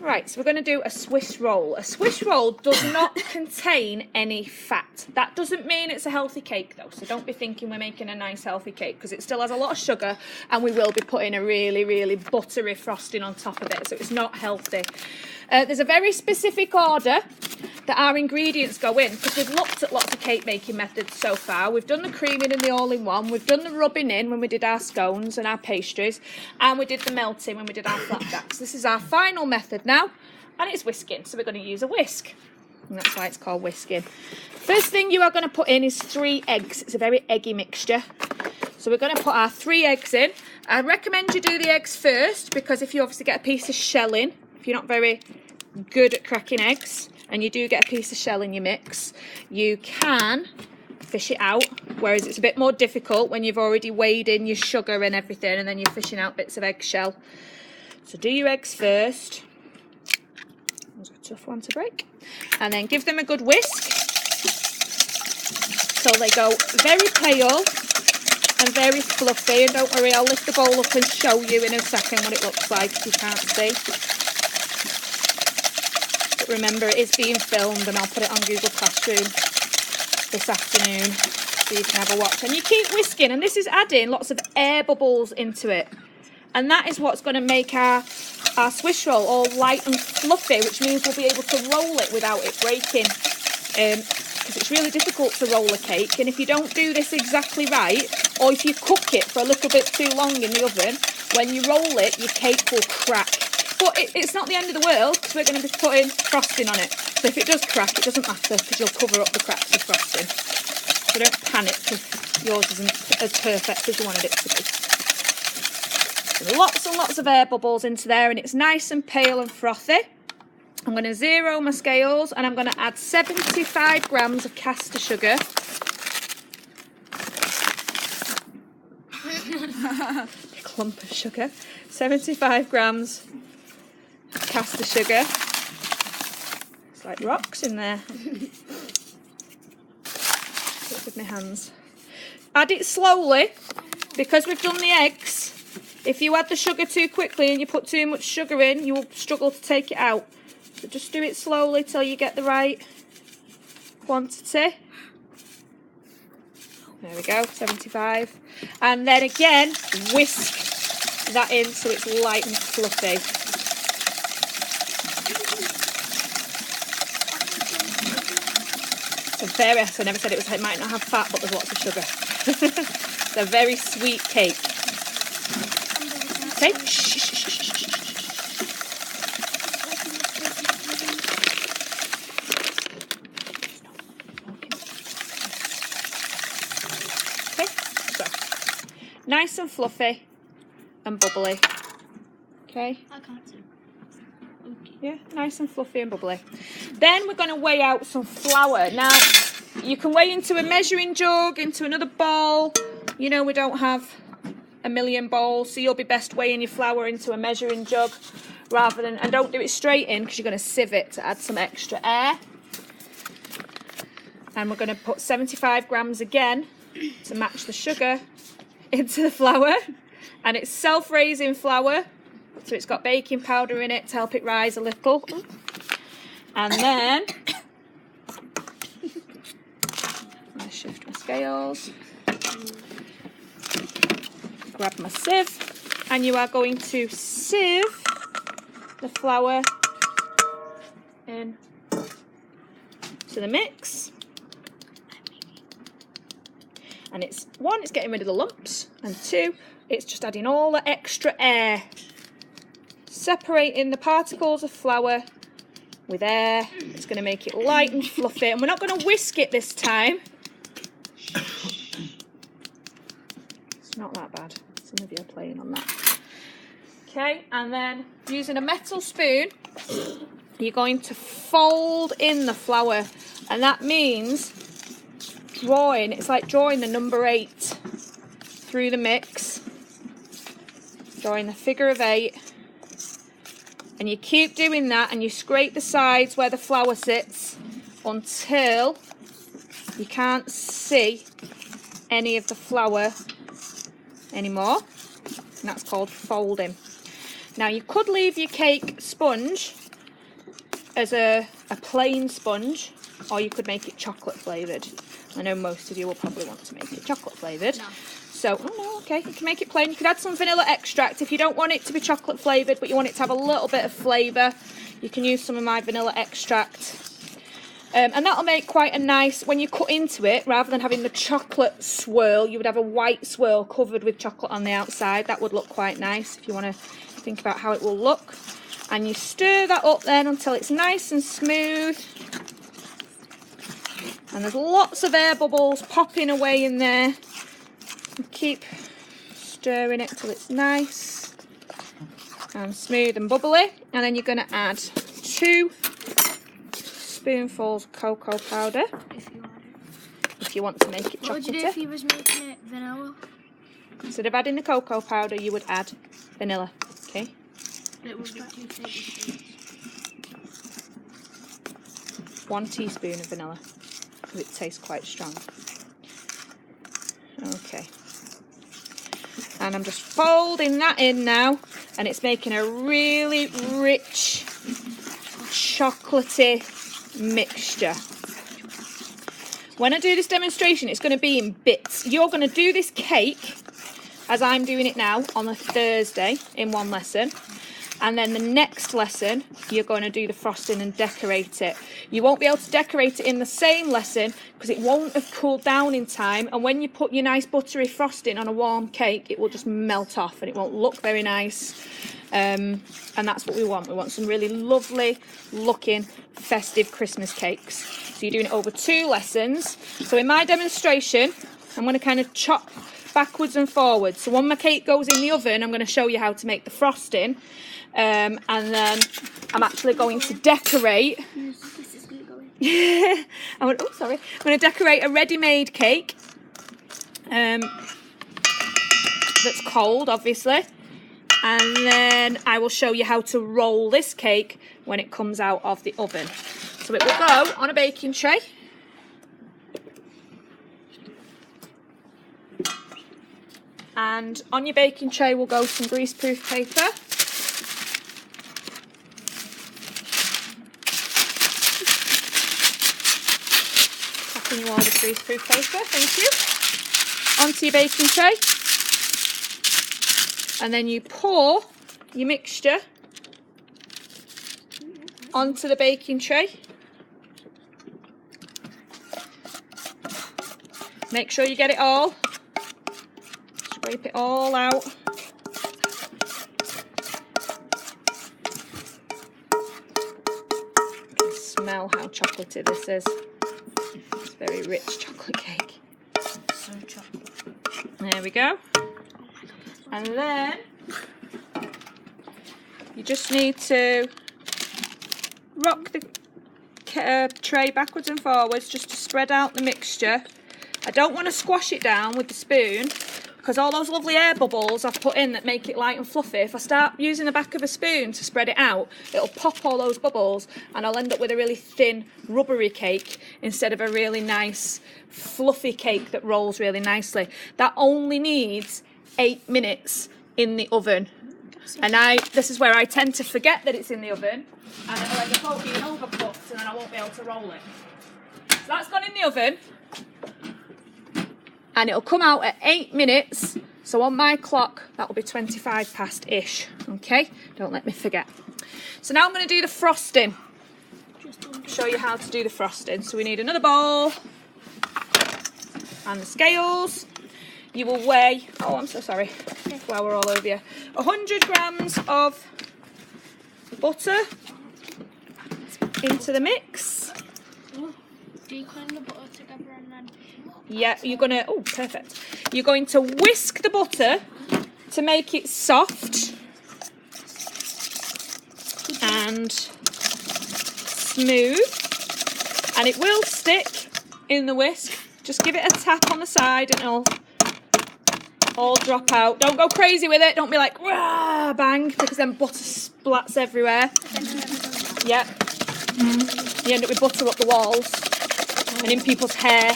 Right, so we're going to do a Swiss roll. A Swiss roll does not contain any fat. That doesn't mean it's a healthy cake though, so don't be thinking we're making a nice healthy cake, because it still has a lot of sugar and we will be putting a really, really buttery frosting on top of it, so it's not healthy. There's a very specific order that our ingredients go in, because we've looked at lots of cake making methods so far. We've done the creaming and the all-in-one, we've done the rubbing in when we did our scones and our pastries, and we did the melting when we did our flapjacks. This is our final method now, and it's whisking, so we're going to use a whisk, and that's why it's called whisking. First thing you are going to put in is 3 eggs. It's a very eggy mixture, so we're going to put our 3 eggs in. I recommend you do the eggs first, because if you obviously get a piece of shell in, if you're not very good at cracking eggs and you do get a piece of shell in your mix, you can fish it out, whereas it's a bit more difficult when you've already weighed in your sugar and everything and then you're fishing out bits of eggshell. So do your eggs first. That was a tough one to break. And then give them a good whisk till they go very pale and very fluffy. And don't worry, I'll lift the bowl up and show you in a second what it looks like if you can't see. But remember, it is being filmed and I'll put it on Google Classroom this afternoon so you can have a watch. And you keep whisking, and this is adding lots of air bubbles into it. And that is what's going to make our Swiss roll all light and fluffy, which means we'll be able to roll it without it breaking. Because it's really difficult to roll a cake, and if you don't do this exactly right, or if you cook it for a little bit too long in the oven, when you roll it, your cake will crack. But it's not the end of the world, because we're going to be putting frosting on it. So if it does crack, it doesn't matter, because you'll cover up the cracks with frosting. So don't panic if yours isn't as perfect as you wanted it to be. So lots and lots of air bubbles into there, and it's nice and pale and frothy. I'm going to zero my scales, and I'm going to add 75 grams of caster sugar. A clump of sugar. 75 grams of caster sugar. It's like rocks in there. With my hands. Add it slowly, because we've done the eggs. If you add the sugar too quickly and you put too much sugar in, you will struggle to take it out. So just do it slowly till you get the right quantity. There we go, 75. And then again, whisk that in so it's light and fluffy. It's a very, I never said it might not have fat, but there's lots of sugar. It's a very sweet cake. Okay. Shh, shh, shh, shh, shh. Okay, so nice and fluffy and bubbly. Okay. I can't see. Okay. Yeah, nice and fluffy and bubbly. Then we're going to weigh out some flour. Now, you can weigh into a measuring jug, into another bowl. You know, we don't have a million bowls, so you'll be best weighing your flour into a measuring jug rather than, and don't do it straight in because you're going to sieve it to add some extra air. And we're going to put 75 grams again to match the sugar into the flour. And it's self-raising flour, so it's got baking powder in it to help it rise a little. And then I'm going to shift my scales, grab my sieve, and you are going to sieve the flour in to the mix. And it's one, it's getting rid of the lumps, and two, it's just adding all the extra air, separating the particles of flour with air. It's going to make it light and fluffy, and we're not going to whisk it this time. It's not that bad. Some of you are playing on that. Okay, and then using a metal spoon, you're going to fold in the flour, and that means drawing, it's like drawing the number 8 through the mix, drawing the figure of 8, and you keep doing that, and you scrape the sides where the flour sits until you can't see any of the flour anymore, and that's called folding. Now you could leave your cake sponge as a plain sponge, or you could make it chocolate flavoured. I know most of you will probably want to make it chocolate flavoured. No. So, oh no, okay, you can make it plain. You could add some vanilla extract if you don't want it to be chocolate flavoured, but you want it to have a little bit of flavour. You can use some of my vanilla extract. And that'll make quite a nice, when you cut into it, rather than having the chocolate swirl, you would have a white swirl covered with chocolate on the outside. That would look quite nice if you want to think about how it will look. And you stir that up then until it's nice and smooth. And there's lots of air bubbles popping away in there. And keep stirring it till it's nice and smooth and bubbly. And then you're going to add 2 spoonfuls of cocoa powder. If you want to make it chocolatey. What would you do if you was making it vanilla? Instead of adding the cocoa powder, you would add vanilla. Okay. It would be 2 tablespoons. 1 teaspoon of vanilla, because it tastes quite strong. Okay. And I'm just folding that in now, and it's making a really rich, chocolatey mixture. When I do this demonstration, it's going to be in bits. You're going to do this cake, as I'm doing it now, on a Thursday in one lesson. And then the next lesson, you're going to do the frosting and decorate it. You won't be able to decorate it in the same lesson because it won't have cooled down in time. And when you put your nice buttery frosting on a warm cake, it will just melt off and it won't look very nice. And that's what we want. We want some really lovely looking festive Christmas cakes. So you're doing it over 2 lessons. So in my demonstration, I'm going to kind of chop backwards and forwards. So when my cake goes in the oven, I'm going to show you how to make the frosting. And then I'm actually going to decorate. I'm going to decorate a ready-made cake that's cold, obviously. And then I will show you how to roll this cake when it comes out of the oven. So it will go on a baking tray. And on your baking tray will go some greaseproof paper. Tapping you all with greaseproof paper, thank you. Onto your baking tray. And then you pour your mixture onto the baking tray. Make sure you get it all. Scrape it all out. You can smell how chocolatey this is. It's very rich chocolate cake. So chocolate. There we go. And then you just need to rock the tray backwards and forwards just to spread out the mixture. I don't want to squash it down with the spoon because all those lovely air bubbles I've put in that make it light and fluffy, if I start using the back of a spoon to spread it out, it'll pop all those bubbles and I'll end up with a really thin, rubbery cake instead of a really nice, fluffy cake that rolls really nicely. That only needs 8 minutes in the oven. And this is where I tend to forget that it's in the oven and it'll end up all being overcooked and then I won't be able to roll it. So that's gone in the oven. And it'll come out at 8 minutes. So on my clock, that'll be 25 past-ish. Okay? Don't let me forget. So now I'm going to do the frosting. Show you how to do the frosting. So we need another bowl. And the scales. You will weigh, oh I'm so sorry, flour all over you. 100 grams of butter into the mix. Do you clean the butter together and then? Yeah, you're gonna, oh perfect. You're going to whisk the butter to make it soft and smooth. And it will stick in the whisk. Just give it a tap on the side and it'll all drop out. Don't go crazy with it. Don't be like, rah, bang, because then butter splats everywhere. Yeah. You end up with butter up the walls and in people's hair.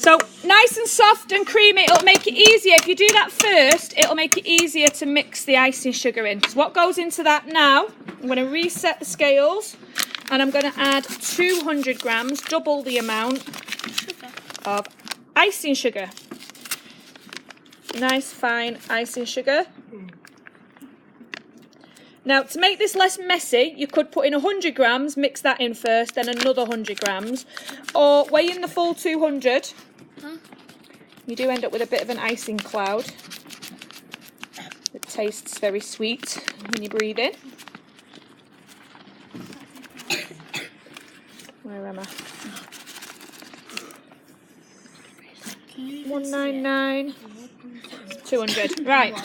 So nice and soft and creamy. It'll make it easier. If you do that first, it'll make it easier to mix the icing sugar in. Because what goes into that now, I'm going to reset the scales and I'm going to add 200 grams, double the amount of icing sugar. Nice fine icing sugar. Now, to make this less messy, you could put in 100 grams, mix that in first, then another 100 grams. Or weigh in the full 200. You do end up with a bit of an icing cloud. It tastes very sweet when you breathe in. Where am I? 199. 200. Right.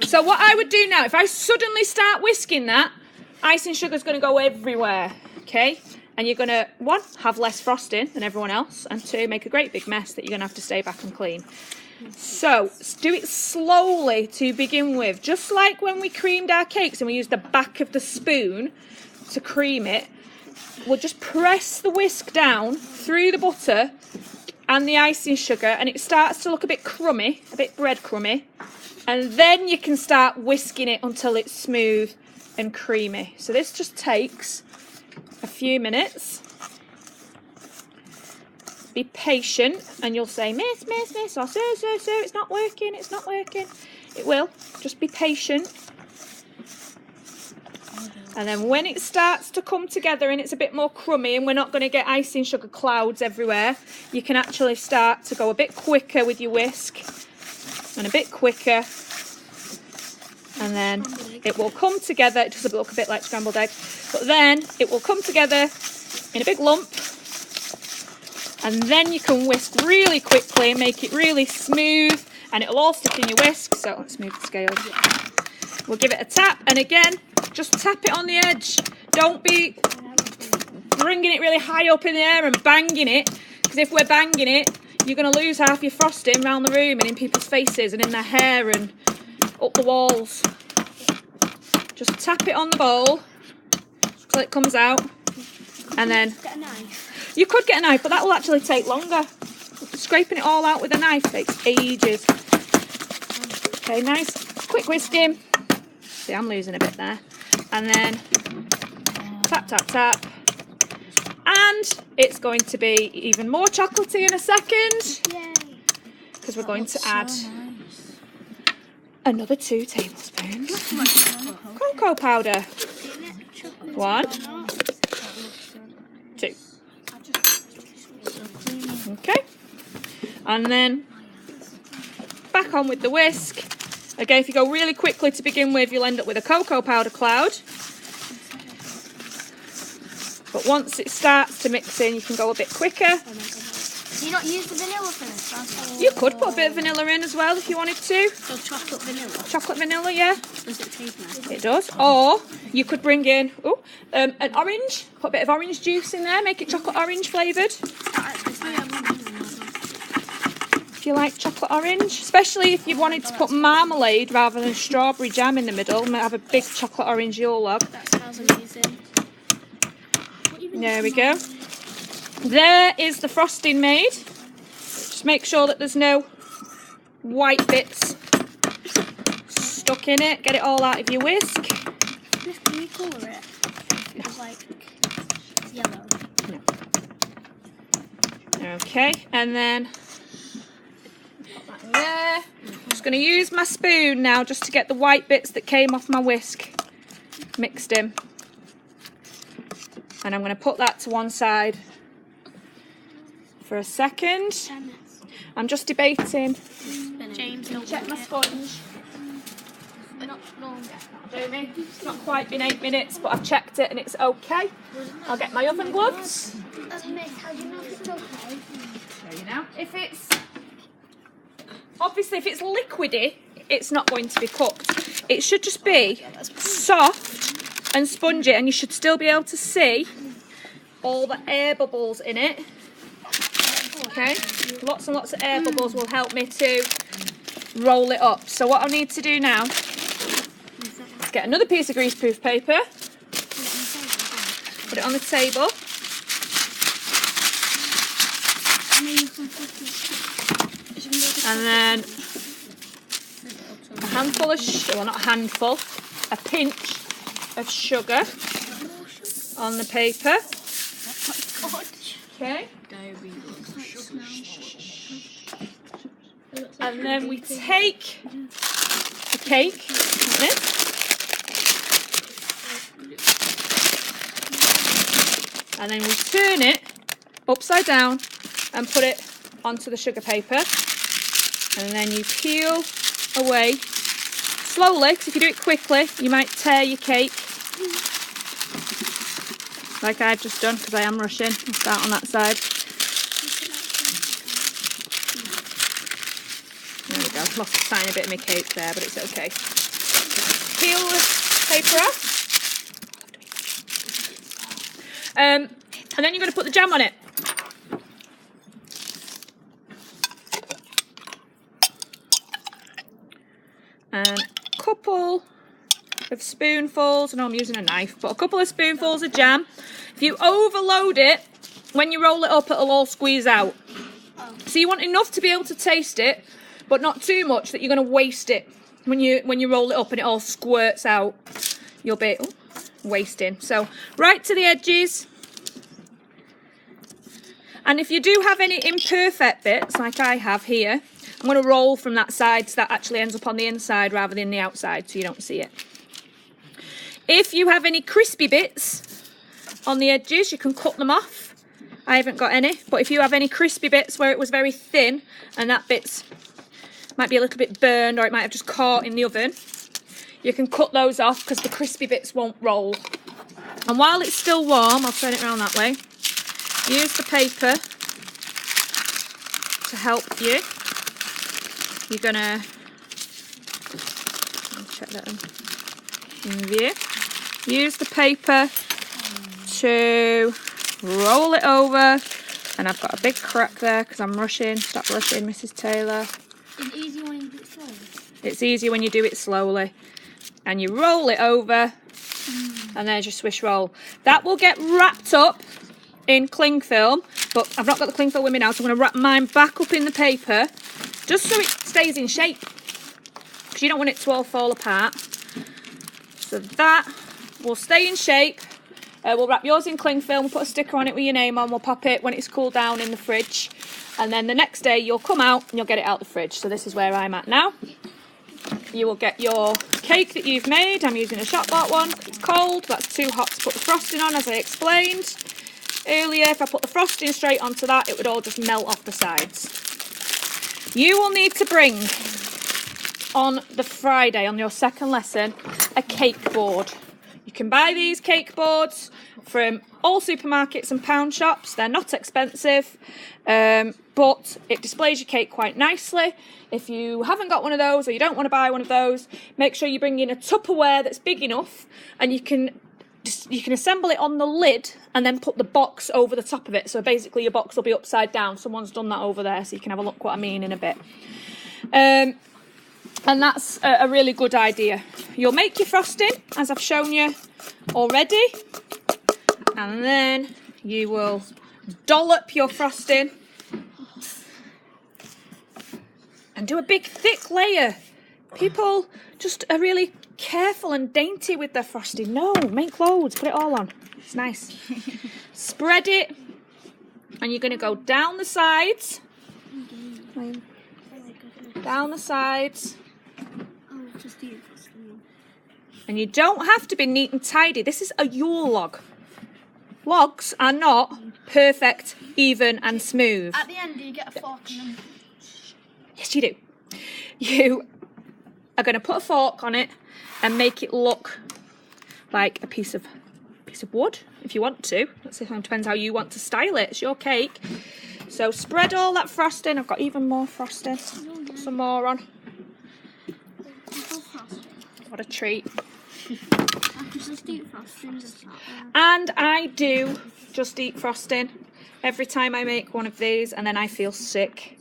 So what I would do now, if I suddenly start whisking that, icing sugar is going to go everywhere, okay? And you're going to, one, have less frosting than everyone else, and two, make a great big mess that you're going to have to stay back and clean. So do it slowly to begin with, just like when we creamed our cakes and we used the back of the spoon to cream it. We'll just press the whisk down through the butter and the icing sugar, and it starts to look a bit crummy, a bit breadcrumby. And then you can start whisking it until it's smooth and creamy. So this just takes a few minutes. Be patient, and you'll say, miss, or sir, it's not working, it's not working. It will. Just be patient. And then when it starts to come together and it's a bit more crummy and we're not going to get icing sugar clouds everywhere, you can actually start to go a bit quicker with your whisk. And a bit quicker, and then it will come together. It does look a bit like scrambled egg, but then it will come together in a big lump, and then you can whisk really quickly and make it really smooth, and it'll all stick in your whisk. So let's move the scales. We'll give it a tap, and again, just tap it on the edge. Don't be bringing it really high up in the air and banging it, because if we're banging it, you're going to lose half your frosting around the room and in people's faces and in their hair and up the walls. Just tap it on the bowl till it comes out, and then Get a knife. you could get a knife, but that will actually take longer. Scraping it all out with a knife takes ages. Okay, nice quick whisking. See, I'm losing a bit there. And then tap, tap, tap. And it's going to be even more chocolatey in a second. Yay. Because we're going to add another 2 tablespoons cocoa powder. 1, 2. Okay. And then back on with the whisk. Again, if you go really quickly to begin with, you'll end up with a cocoa powder cloud. But once it starts to mix in, you can go a bit quicker. Do you not use the vanilla for this? You could put a bit of vanilla in as well if you wanted to. So chocolate vanilla? Chocolate vanilla, yeah. Does it taste nice? It does. Or you could bring in an orange. Put a bit of orange juice in there. Make it chocolate orange flavoured. If you like chocolate orange. Especially if you wanted to put marmalade rather than strawberry jam in the middle. Might have a big chocolate orange Yule Log. That sounds amazing. There we go. There is the frosting made. Just make sure that there's no white bits stuck in it. Get it all out of your whisk. Can you colour it? It's like yellow. No. Okay, and then put that in there. I'm just going to use my spoon now just to get the white bits that came off my whisk mixed in. And I'm going to put that to one side for a second. I'm just debating. James, don't Check my sponge. It's not quite been 8 minutes, but I've checked it and it's okay. I'll get my oven gloves. How do you know if it's okay? Show you now. Obviously if it's liquidy, it's not going to be cooked. It should just be soft and spongy, and you should still be able to see all the air bubbles in it. Okay, lots and lots of air bubbles will help me to roll it up. So what I need to do now is get another piece of greaseproof paper, put it on the table. And then a handful of well, not a handful, a pinch of sugar on the paper. Okay. And then we take the cake like this. And then we turn it upside down and put it onto the sugar paper. And then you peel away slowly, because if you do it quickly, you might tear your cake. Like I've just done, because I am rushing. I'll start on that side. There we go. Lost a tiny bit of my cake there, but it's okay. Peel the paper off. And then you're going to put the jam on it. And a couple of spoonfuls, I know I'm using a knife, but a couple of spoonfuls of jam. If you overload it, when you roll it up, it'll all squeeze out. So you want enough to be able to taste it, but not too much that you're going to waste it. When you roll it up and it all squirts out, you'll be wasting. So right to the edges. And if you do have any imperfect bits, like I have here, I'm going to roll from that side so that actually ends up on the inside rather than the outside, so you don't see it. If you have any crispy bits on the edges, you can cut them off. I haven't got any, but if you have any crispy bits where it was very thin and that bit might be a little bit burned or it might have just caught in the oven, you can cut those off because the crispy bits won't roll. And while it's still warm, I'll turn it around that way, use the paper to help you. You're gonna check that in view. Use the paper to roll it over, and I've got a big crack there because I'm rushing. Stop rushing, Mrs. Taylor. It's easy when you do it slowly. It's easier when you do it slowly, and you roll it over, and there's your swish roll. That will get wrapped up in cling film, but I've not got the cling film with me now, so I'm going to wrap mine back up in the paper just so it stays in shape, because you don't want it to all fall apart. So that will stay in shape. We'll wrap yours in cling film, we'll put a sticker on it with your name on, we'll pop it when it's cooled down in the fridge, and then the next day you'll come out and you'll get it out the fridge. So this is where I'm at now. You will get your cake that you've made. I'm using a shop bought one, it's cold, that's too hot to put the frosting on, as I explained earlier. If I put the frosting straight onto that, it would all just melt off the sides. You will need to bring on the Friday, on your second lesson, a cake board. You can buy these cake boards from all supermarkets and pound shops. They're not expensive, but it displays your cake quite nicely. If you haven't got one of those or you don't want to buy one of those, make sure you bring in a Tupperware that's big enough, and you can assemble it on the lid and then put the box over the top of it. So basically your box will be upside down. Someone's done that over there, so you can have a look what I mean in a bit. And that's a really good idea. You'll make your frosting, as I've shown you already. And then you will dollop your frosting. And do a big thick layer. People just are really careful and dainty with their frosting. No, make loads, put it all on. It's nice. Spread it. And you're going to go down the sides. Down the sides. And you don't have to be neat and tidy. This is a Yule log. Logs are not perfect, even and smooth. At the end, do you get a fork and then... Yes, you do. You are going to put a fork on it and make it look like a piece of wood, if you want to. It depends how you want to style it. It's your cake. So spread all that frosting. I've got even more frosting. Put some more on. What a treat. And I do just eat frosting every time I make one of these, and then I feel sick.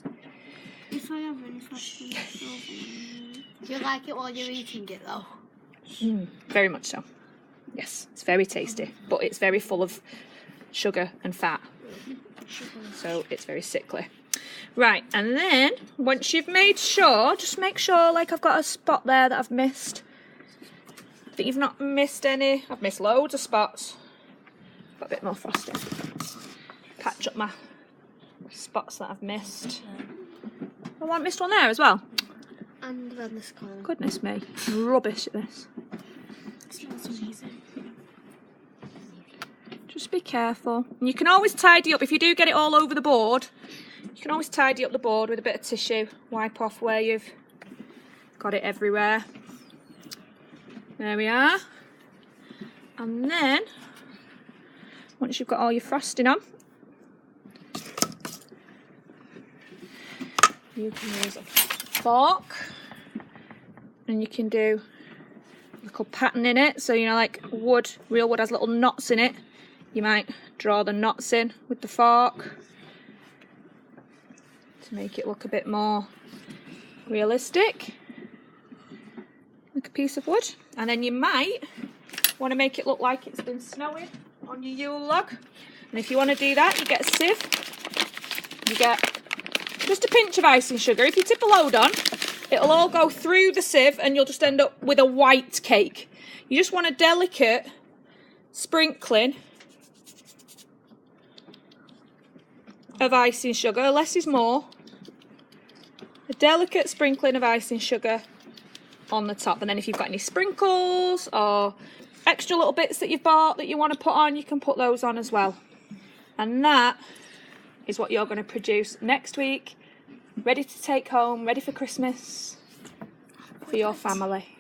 If I have any frosting, do you like it while you're eating it though? Very much so. Yes, it's very tasty, but it's very full of sugar and fat, so it's very sickly. Right, and then once you've made sure, just make sure like I've got a spot there that I've missed. I think you've not missed any. I've missed loads of spots. Got a bit more frosting. Patch up my spots that I've missed. Oh, I missed one there as well. And around this corner. Goodness me, I'm rubbish at this. It smells amazing. Just be careful. And you can always tidy up if you do get it all over the board. You can always tidy up the board with a bit of tissue. Wipe off where you've got it everywhere. There we are. And then, once you've got all your frosting on, you can use a fork and you can do a little pattern in it. So, you know, like wood, real wood has little knots in it. You might draw the knots in with the fork to make it look a bit more realistic, like a piece of wood. And then you might want to make it look like it's been snowing on your Yule log. And if you want to do that, you get a sieve, you get just a pinch of icing sugar. If you tip a load on, it'll all go through the sieve and you'll just end up with a white cake. You just want a delicate sprinkling of icing sugar. Less is more. A delicate sprinkling of icing sugar on the top. And then if you've got any sprinkles or extra little bits that you've bought that you want to put on, you can put those on as well. And that is what you're going to produce next week, ready to take home, ready for Christmas for your family.